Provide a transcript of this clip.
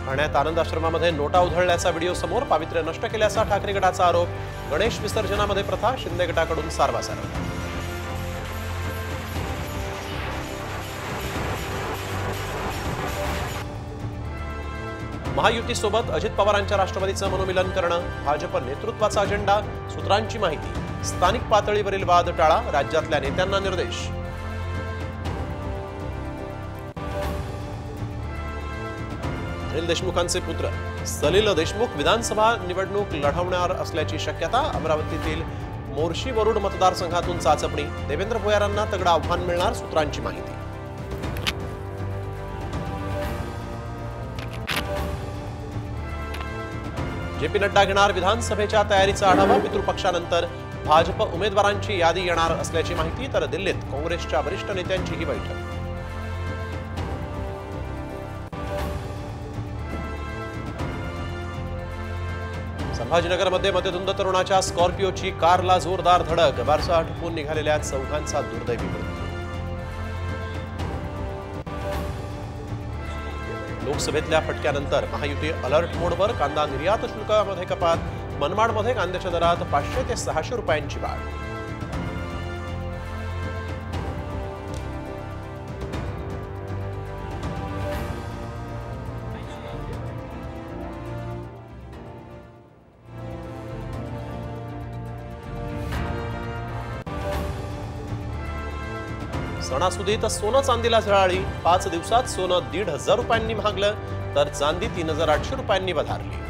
ठाण्यात आनंद आश्रमामध्ये नोटा उधळल्याचा व्हिडिओ समोर, पावित्र्य नष्ट केल्याचा ठाकरे गटाचा आरोप। गणेश विसर्जनामध्ये प्रथा, शिंदे गटाकडून सारवासारव। महायुतीसोबत अजित पवारांच्या राष्ट्रवादीचं मनोमिलन करणं, भाजप नेतृत्वाचा अजेंडा, सूत्रांची माहिती। स्थानिक पातळीवरील वाद टाळा, राज्यातल्या नेत्यांना निर्देश। अनिल देशमुखांचे पुत्र सलील देशमुख विधानसभा निवडणूक लढवणार असल्याची शक्यता। अमरावतीतील मोर्शी वरुड मतदारसंघातून चाचपणी, देवेंद्र भोयारांना तगडं आव्हान मिळणार, सूत्रांची माहिती। जेपी नड्डा घेणार विधानसभेच्या तयारीचा आढावा। पितृपक्षानंतर भाजप उमेदवारांची यादी येणार असल्याची माहिती। तर दिल्लीत काँग्रेसच्या वरिष्ठ नेत्यांची ही बैठक। संभाजीनगरमध्ये मध्यधुंद तरुणाच्या स्कॉर्पिओची कारला जोरदार धडक, वारसा ठोकून निघालेल्या चौघांचा दुर्दैवी मृत्यू। लोकसभेतल्या फटक्यानंतर महायुती अलर्ट मोडवर, कांदा निर्यात शुल्कामध्ये कपात। मनमाडमध्ये कांद्याच्या दरात 500 ते 600 रुपयांची वाढ। सणासुदीत सोनं चांदीला झळाळी, 5 दिवसात सोनं 1,500 रुपयांनी महागलं, तर चांदी 3,800 रुपयांनी वधारली।